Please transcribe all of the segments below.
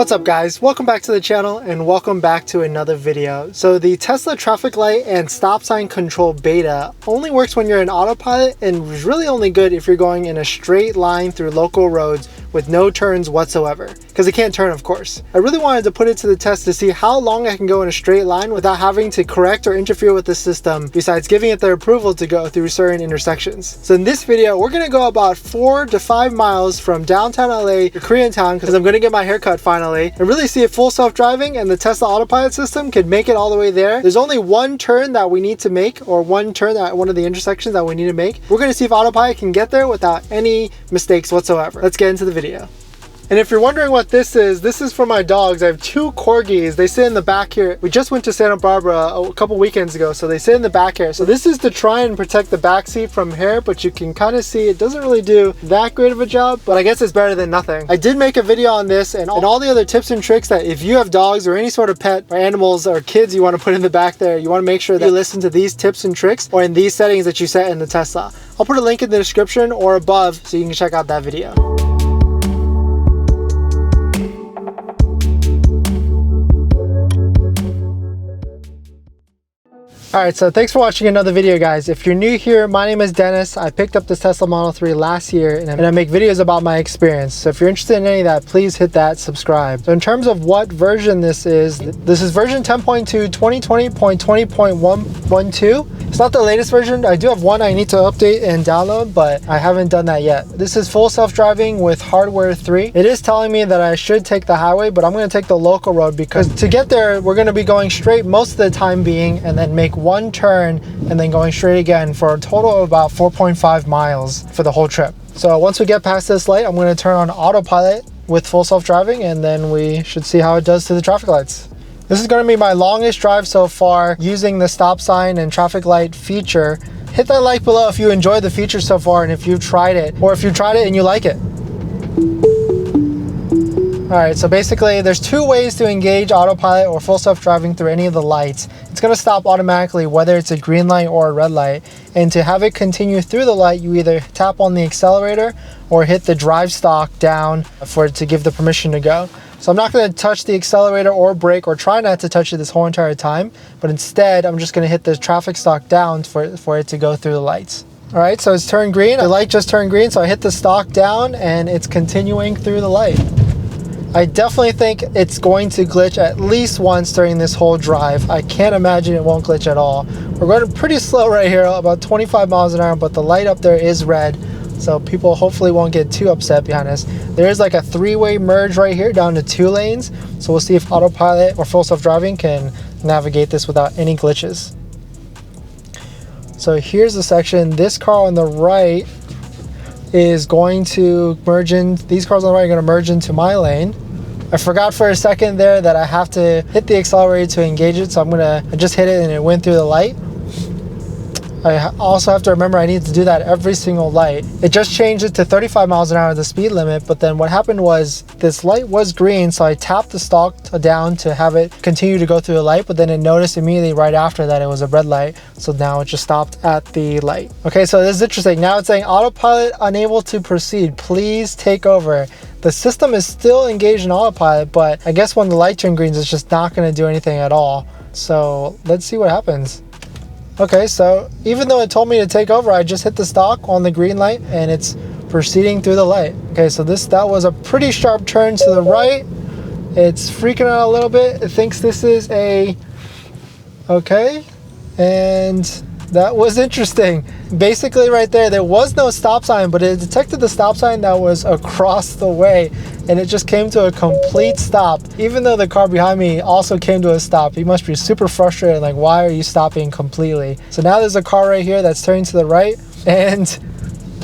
What's up guys, welcome back to the channel and welcome back to another video. So the Tesla traffic light and stop sign control beta only works when you're in autopilot and is really only good if you're going in a straight line through local roads with no turns whatsoever, because it can't turn of course. I really wanted to put it to the test to see how long I can go in a straight line without having to correct or interfere with the system, besides giving it the approval to go through certain intersections. So in this video, we're gonna go about 4 to 5 miles from downtown LA to Koreatown, because I'm gonna get my hair cut finally, and really see if full self-driving and the Tesla Autopilot system can make it all the way there. There's only one turn that we need to make, or one turn at one of the intersections that we need to make. We're gonna see if Autopilot can get there without any mistakes whatsoever. Let's get into the video. And if you're wondering what this is for my dogs. I have 2 corgis. They sit in the back here. We just went to Santa Barbara a couple weekends ago, so they sit in the back here. So this is to try and protect the back seat from hair, but you can kind of see it doesn't really do that great of a job, but I guess it's better than nothing. I did make a video on this and all the other tips and tricks that if you have dogs or any sort of pet or animals or kids you want to put in the back there, you want to make sure that you listen to these tips and tricks or in these settings that you set in the Tesla. I'll put a link in the description or above so you can check out that video. Alright, so thanks for watching another video guys. If you're new here, my name is Dennis. I picked up this Tesla Model 3 last year and I make videos about my experience. So if you're interested in any of that, please hit that subscribe. So in terms of what version this is version 10.2 2020.20.112. It's not the latest version. I do have one I need to update and download, but I haven't done that yet. This is full self-driving with hardware 3. It is telling me that I should take the highway, but I'm going to take the local road because to get there, we're going to be going straight most of the time being and then make one turn and then going straight again for a total of about 4.5 miles for the whole trip. So once we get past this light, I'm going to turn on autopilot with full self-driving and then we should see how it does to the traffic lights. This is going to be my longest drive so far using the stop sign and traffic light feature. Hit that like below if you enjoyed the feature so far and if you've tried it, or if you tried it and you like it. Alright, so basically there's 2 ways to engage autopilot or full self-driving through any of the lights. It's going to stop automatically whether it's a green light or a red light. And to have it continue through the light, you either tap on the accelerator or hit the drive stalk down for it to give the permission to go. So I'm not going to touch the accelerator or brake or try not to touch it this whole entire time, but instead I'm just going to hit the traffic stalk down for it to go through the lights. Alright, so it's turned green. The light just turned green, so I hit the stalk down and it's continuing through the light. I definitely think it's going to glitch at least once during this whole drive. I can't imagine it won't glitch at all. We're going pretty slow right here, about 25 miles an hour, but the light up there is red. So people hopefully won't get too upset behind us. There is like a 3-way merge right here down to 2 lanes. So we'll see if autopilot or full self-driving can navigate this without any glitches. So here's the section. This car on the right is going to merge in. These cars on the right are going to merge into my lane. I forgot for a second there that I have to hit the accelerator to engage it. So I just hit it and it went through the light. I also have to remember I need to do that every single light. It just changed it to 35 miles an hour, the speed limit, but then what happened was this light was green, so I tapped the stalk down to have it continue to go through the light, but then it noticed immediately right after that it was a red light, so now it just stopped at the light. Okay, so this is interesting. Now it's saying autopilot unable to proceed. Please take over. The system is still engaged in autopilot, but I guess when the light turns green, it's just not going to do anything at all. So let's see what happens. Okay, so even though it told me to take over, I just hit the stalk on the green light and it's proceeding through the light. Okay, so that was a pretty sharp turn to the right. It's freaking out a little bit. It thinks this is okay, and that was interesting. Basically right there was no stop sign, but it detected the stop sign that was across the way and it just came to a complete stop, even though the car behind me also came to a stop. He must be super frustrated, like, why are you stopping completely? So now there's a car right here that's turning to the right and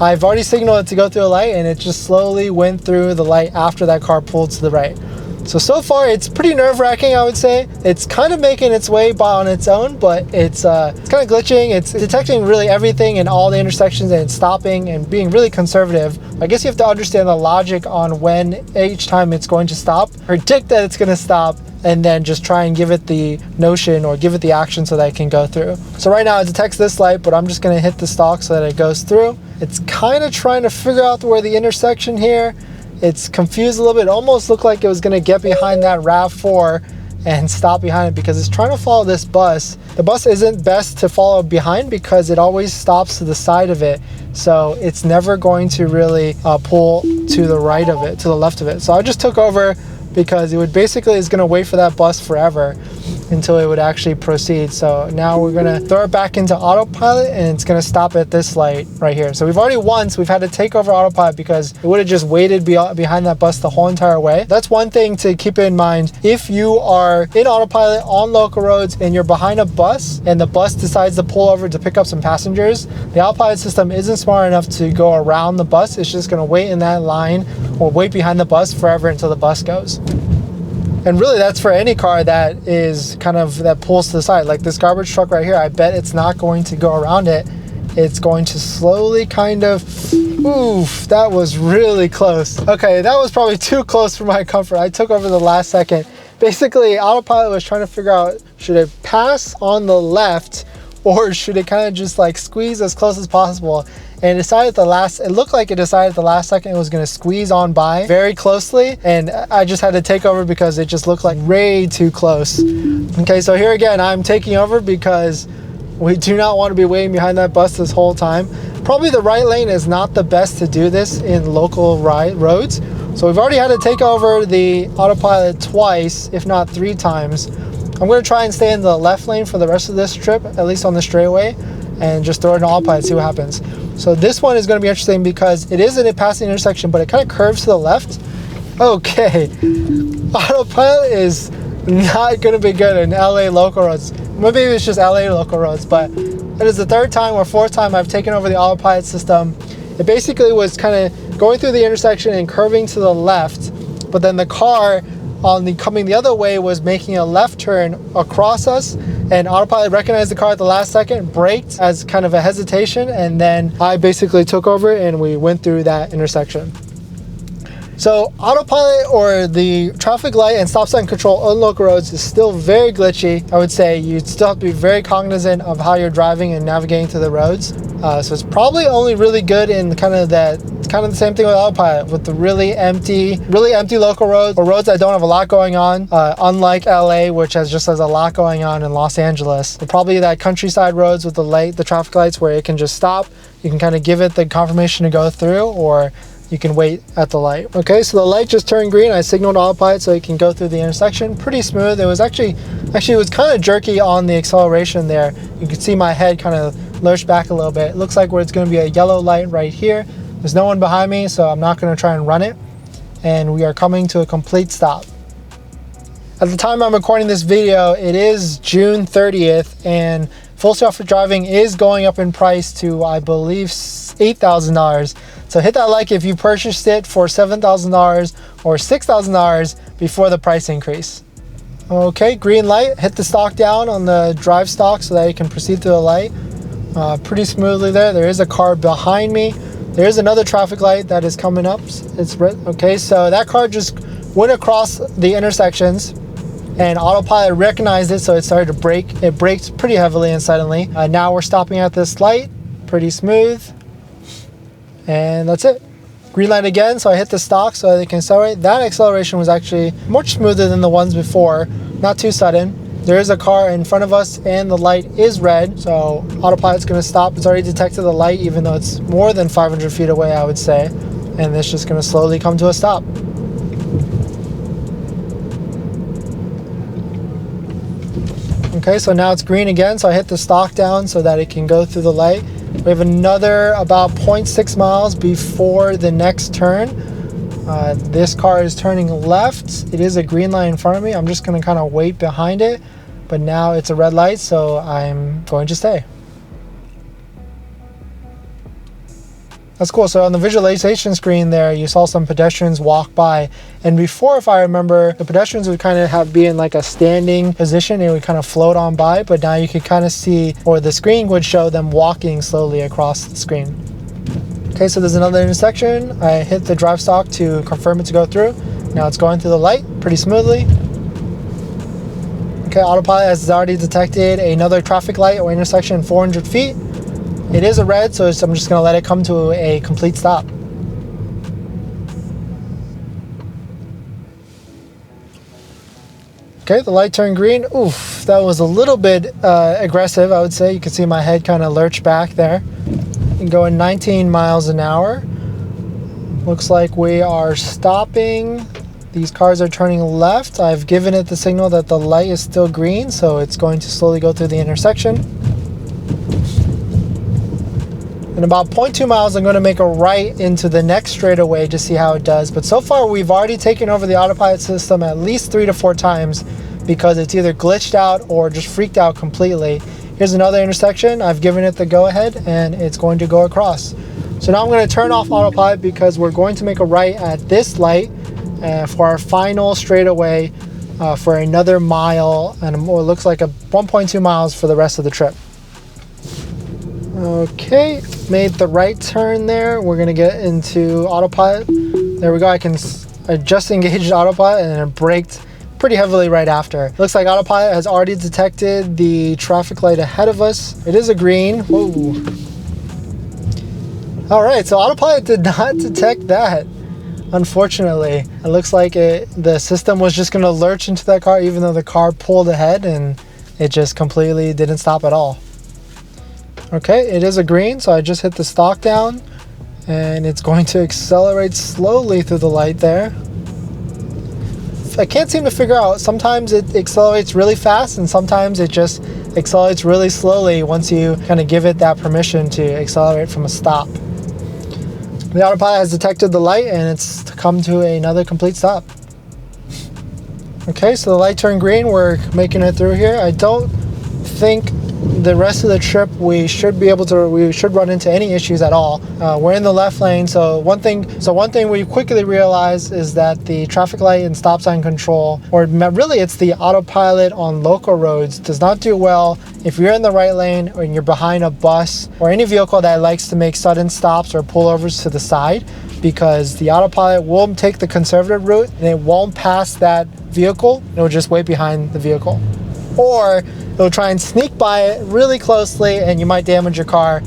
I've already signaled it to go through a light and it just slowly went through the light after that car pulled to the right. So far it's pretty nerve-wracking, I would say. It's kind of making its way on its own, but it's kind of glitching. It's detecting really everything in all the intersections and it's stopping and being really conservative. I guess you have to understand the logic on when each time it's going to stop, predict that it's going to stop, and then just try and give it the notion or give it the action so that it can go through. So right now it detects this light, but I'm just going to hit the stalk so that it goes through. It's kind of trying to figure out where the intersection here it's confused a little bit. It almost looked like it was gonna get behind that RAV4 and stop behind it because it's trying to follow this bus. The bus isn't best to follow behind because it always stops to the side of it. So it's never going to really pull to the right of it, to the left of it. So I just took over because it would basically is gonna wait for that bus forever until it would actually proceed. So now we're gonna throw it back into autopilot and it's gonna stop at this light right here. So we've already once, we've had to take over autopilot because it would have just waited behind that bus the whole entire way. That's one thing to keep in mind. If you are in autopilot on local roads and you're behind a bus and the bus decides to pull over to pick up some passengers, the autopilot system isn't smart enough to go around the bus. It's just gonna wait in that line or wait behind the bus forever until the bus goes. And really that's for any car that is kind of, that pulls to the side. Like this garbage truck right here, I bet it's not going to go around it. It's going to slowly kind of, oof, that was really close. Okay, that was probably too close for my comfort. I took over the last second. Basically, autopilot was trying to figure out, should it pass on the left or should it kind of just like squeeze as close as possible? And it decided it looked like it decided the last second it was gonna squeeze on by very closely. And I just had to take over because it just looked like way too close. Okay, so here again, I'm taking over because we do not want to be waiting behind that bus this whole time. Probably the right lane is not the best to do this in local roads. So we've already had to take over the autopilot twice, if not 3 times. I'm gonna try and stay in the left lane for the rest of this trip, at least on the straightaway, and just throw it in autopilot and see what happens. So this one is going to be interesting because it is a passing intersection, but it kind of curves to the left. Okay, autopilot is not going to be good in LA local roads. Maybe it's just LA local roads, but it is the 3rd time or 4th time I've taken over the autopilot system. It basically was kind of going through the intersection and curving to the left, but then the car coming the other way was making a left turn across us, and autopilot recognized the car at the last second, braked as kind of a hesitation, and then I basically took over and we went through that intersection. So autopilot, or the traffic light and stop sign control on local roads, is still very glitchy. I would say you still have to be very cognizant of how you're driving and navigating through the roads. So it's probably only really good in kind of the same thing with autopilot, with the really empty local roads or roads that don't have a lot going on, unlike LA, which has a lot going on in Los Angeles. But probably that countryside roads with the traffic lights where it can just stop. You can kind of give it the confirmation to go through, or you can wait at the light. Okay, so the light just turned green. I signaled autopilot so it can go through the intersection. Pretty smooth. It was actually it was kind of jerky on the acceleration there. You can see my head kind of lurch back a little bit. It looks like where it's going to be a yellow light right here. There's no one behind me, so I'm not going to try and run it. And we are coming to a complete stop. At the time I'm recording this video, it is June 30th, and full self-driving is going up in price to, I believe, $8,000. So hit that like if you purchased it for $7,000 or $6,000 before the price increase. Okay, green light. Hit the stalk down on the drive stalk so that you can proceed through the light pretty smoothly there. There is a car behind me. There is another traffic light that is coming up. It's red. Okay, so that car just went across the intersections and autopilot recognized it, so it started to brake. It braked pretty heavily and suddenly. Now we're stopping at this light, pretty smooth. And that's it. Green light again, so I hit the stalk so they can accelerate. That acceleration was actually much smoother than the ones before, not too sudden. There is a car in front of us and the light is red, so autopilot's gonna stop. It's already detected the light, even though it's more than 500 feet away, I would say. And it's just gonna slowly come to a stop. Okay, so now it's green again, so I hit the stalk down so that it can go through the light. We have another about 0.6 miles before the next turn. This car is turning left. It is a green light in front of me. I'm just going to kind of wait behind it, but now it's a red light, so I'm going to stay. That's cool. So on the visualization screen there, you saw some pedestrians walk by. And before, if I remember, the pedestrians would kind of be in like a standing position. It would kind of float on by, but now you could kind of see, or the screen would show them walking slowly across the screen. Okay, so there's another intersection. I hit the drive stalk to confirm it to go through. Now it's going through the light pretty smoothly. Okay, autopilot has already detected another traffic light or intersection 400 feet. It is a red, so I'm just going to let it come to a complete stop. Okay, the light turned green. Oof, that was a little bit aggressive, I would say. You can see my head kind of lurch back there. And going 19 miles an hour. Looks like we are stopping. These cars are turning left. I've given it the signal that the light is still green, so it's going to slowly go through the intersection. In about 0.2 miles, I'm going to make a right into the next straightaway to see how it does. But so far, we've already taken over the autopilot system at least 3 to 4 times because it's either glitched out or just freaked out completely. Here's another intersection. I've given it the go-ahead, and it's going to go across. So now I'm going to turn off autopilot because we're going to make a right at this light for our final straightaway for another mile, and it looks like 1.2 miles for the rest of the trip. Okay, made the right turn there. We're going to get into autopilot. There we go. I just engaged autopilot and it braked pretty heavily right after. Looks like autopilot has already detected the traffic light ahead of us. It is a green. Whoa. All right, so autopilot did not detect that, unfortunately. It looks like the system was just going to lurch into that car even though the car pulled ahead, and it just completely didn't stop at all. Okay, it is a green, so I just hit the stalk down, and it's going to accelerate slowly through the light there. I can't seem to figure out, sometimes it accelerates really fast and sometimes it just accelerates really slowly once you kind of give it that permission to accelerate from a stop. The autopilot has detected the light and it's come to another complete stop. Okay, so the light turned green. We're making it through here. I don't think the rest of the trip we should run into any issues at all. We're in the left lane, so one thing we quickly realized is that the traffic light and stop sign control, or really it's the autopilot on local roads, does not do well if you're in the right lane or you're behind a bus or any vehicle that likes to make sudden stops or pullovers to the side, because the autopilot will take the conservative route and it won't pass that vehicle. It will just wait behind the vehicle, or it'll try and sneak by it really closely and you might damage your car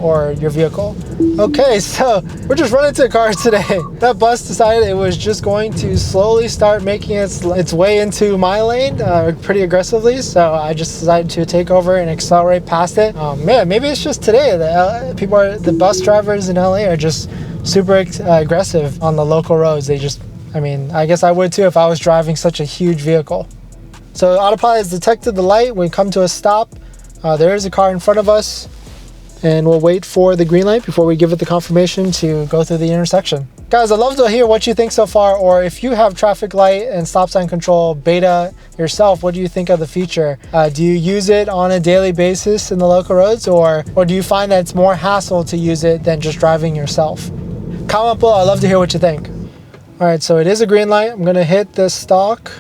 or your vehicle. Okay, so we're just running into cars today. That bus decided it was just going to slowly start making its way into my lane pretty aggressively, so I just decided to take over and accelerate past it. Man, maybe it's just today that the bus drivers in LA are just super aggressive on the local roads. I guess I would too if I was driving such a huge vehicle. So autopilot has detected the light. We come to a stop. There is a car in front of us, and we'll wait for the green light before we give it the confirmation to go through the intersection. Guys, I'd love to hear what you think so far, or if you have traffic light and stop sign control beta yourself, what do you think of the feature? Do you use it on a daily basis in the local roads, or do you find that it's more hassle to use it than just driving yourself? Comment below. I'd love to hear what you think. All right, so it is a green light. I'm gonna hit this stalk.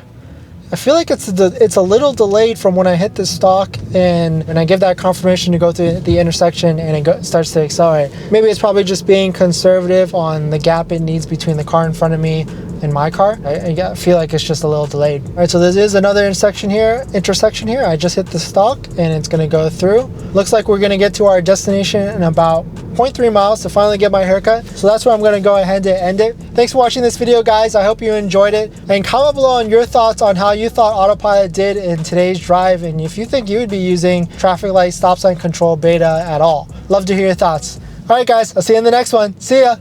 I feel like it's a little delayed from when I hit the stalk and I give that confirmation to go through the intersection and it starts to accelerate. Maybe it's probably just being conservative on the gap it needs between the car in front of me and my car. I feel like it's just a little delayed. All right, so there is another intersection here. I just hit the stalk and it's gonna go through. Looks like we're gonna get to our destination in about 0.3 miles to finally get my haircut. So that's where I'm gonna go ahead and end it. Thanks for watching this video, guys. I hope you enjoyed it. And comment below on your thoughts on how you thought autopilot did in today's drive, and if you think you would be using traffic light stop sign control beta at all. Love to hear your thoughts. All right, guys, I'll see you in the next one. See ya.